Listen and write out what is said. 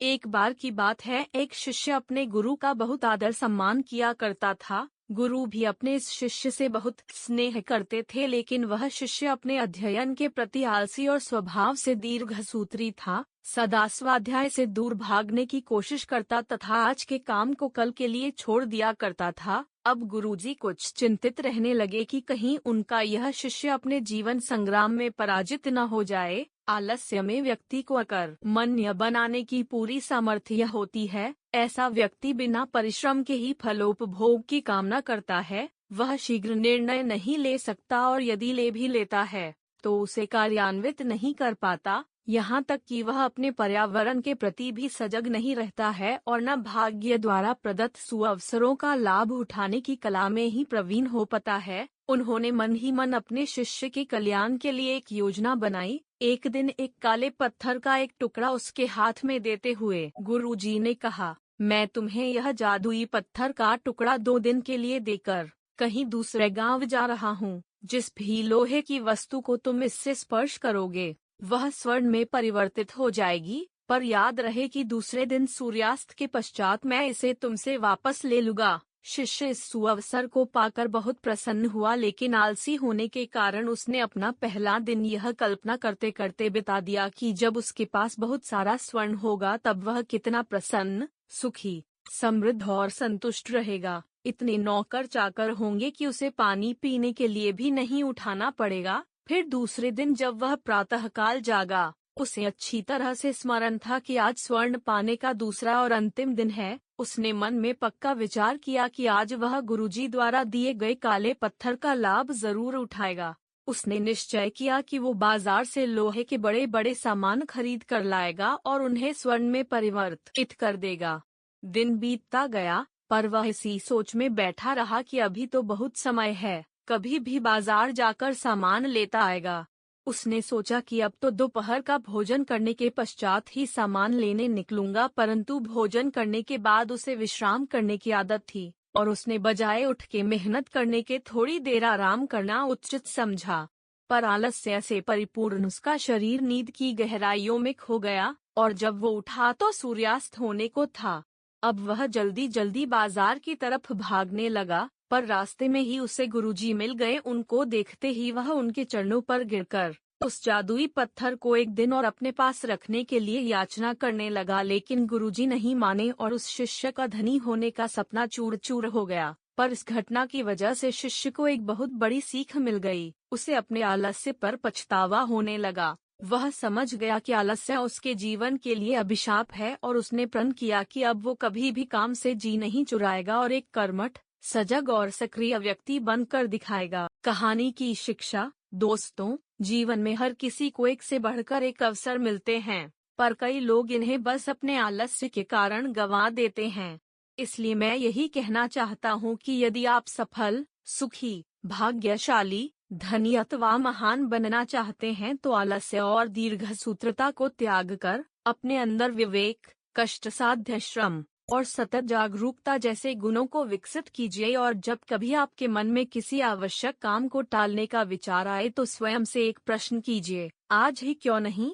एक बार की बात है, एक शिष्य अपने गुरु का बहुत आदर सम्मान किया करता था। गुरु भी अपने इस शिष्य से बहुत स्नेह करते थे, लेकिन वह शिष्य अपने अध्ययन के प्रति आलसी और स्वभाव से दीर्घसूत्री था। सदा स्वाध्याय से दूर भागने की कोशिश करता तथा आज के काम को कल के लिए छोड़ दिया करता था। अब गुरुजी कुछ चिंतित रहने लगे कि कहीं उनका यह शिष्य अपने जीवन संग्राम में पराजित न हो जाए। आलस्य में व्यक्ति को अकर्मण्य बनाने की पूरी सामर्थ्य होती है। ऐसा व्यक्ति बिना परिश्रम के ही फलोपभोग की कामना करता है। वह शीघ्र निर्णय नहीं ले सकता और यदि ले भी लेता है तो उसे कार्यान्वित नहीं कर पाता। यहाँ तक कि वह अपने पर्यावरण के प्रति भी सजग नहीं रहता है और न भाग्य द्वारा प्रदत्त सुअवसरों का लाभ उठाने की कला में ही प्रवीण हो पाता है। उन्होंने मन ही मन अपने शिष्य के कल्याण के लिए एक योजना बनाई। एक दिन एक काले पत्थर का एक टुकड़ा उसके हाथ में देते हुए गुरुजी ने कहा, मैं तुम्हें यह जादुई पत्थर का टुकड़ा 2 दिन के लिए देकर कहीं दूसरे गांव जा रहा हूँ। जिस भी लोहे की वस्तु को तुम इससे स्पर्श करोगे वह स्वर्ण में परिवर्तित हो जाएगी, पर याद रहे कि दूसरे दिन सूर्यास्त के पश्चात मैं इसे तुमसे वापस ले लूंगा। शिष्य इस सुअवसर को पाकर बहुत प्रसन्न हुआ, लेकिन आलसी होने के कारण उसने अपना पहला दिन यह कल्पना करते करते बिता दिया कि जब उसके पास बहुत सारा स्वर्ण होगा तब वह कितना प्रसन्न, सुखी, समृद्ध और संतुष्ट रहेगा। इतने नौकर चाकर होंगे कि उसे पानी पीने के लिए भी नहीं उठाना पड़ेगा। फिर दूसरे दिन जब वह प्रातःकाल जागा, उसे अच्छी तरह से स्मरण था कि आज स्वर्ण पाने का दूसरा और अंतिम दिन है। उसने मन में पक्का विचार किया कि आज वह गुरुजी द्वारा दिए गए काले पत्थर का लाभ जरूर उठाएगा। उसने निश्चय किया कि वो बाजार से लोहे के बड़े बड़े सामान खरीद कर लाएगा और उन्हें स्वर्ण में परिवर्तित कर देगा। दिन बीतता गया, पर वह इसी सोच में बैठा रहा कि अभी तो बहुत समय है, कभी भी बाजार जाकर सामान लेता आएगा। उसने सोचा कि अब तो दोपहर का भोजन करने के पश्चात ही सामान लेने निकलूंगा, परंतु भोजन करने के बाद उसे विश्राम करने की आदत थी और उसने बजाय उठ के मेहनत करने के थोड़ी देर आराम करना उचित समझा। पर आलस्य से परिपूर्ण उसका शरीर नींद की गहराइयों में खो गया और जब वो उठा तो सूर्यास्त होने को था। अब वह जल्दी जल्दी बाजार की तरफ भागने लगा, पर रास्ते में ही उसे गुरुजी मिल गए। उनको देखते ही वह उनके चरणों पर गिरकर उस जादुई पत्थर को एक दिन और अपने पास रखने के लिए याचना करने लगा, लेकिन गुरुजी नहीं माने और उस शिष्य का धनी होने का सपना चूर चूर हो गया। पर इस घटना की वजह से शिष्य को एक बहुत बड़ी सीख मिल गई। उसे अपने आलस्य पर पछतावा होने लगा। वह समझ गया कि आलस्य उसके जीवन के लिए अभिशाप है और उसने प्रण किया कि अब वो कभी भी काम से जी नहीं चुराएगा और एक कर्मठ, सजग और सक्रिय व्यक्ति बनकर दिखाएगा। कहानी की शिक्षा। दोस्तों, जीवन में हर किसी को एक से बढ़कर एक अवसर मिलते हैं, पर कई लोग इन्हें बस अपने आलस्य के कारण गंवा देते हैं। इसलिए मैं यही कहना चाहता हूँ कि यदि आप सफल, सुखी, भाग्यशाली, धनी अथवा महान बनना चाहते हैं तो आलस्य और दीर्घसूत्रता को त्याग कर अपने अंदर विवेक, कष्टसाध्य श्रम और सतत जागरूकता जैसे गुणों को विकसित कीजिए। और जब कभी आपके मन में किसी आवश्यक काम को टालने का विचार आए तो स्वयं से एक प्रश्न कीजिए, आज ही क्यों नहीं।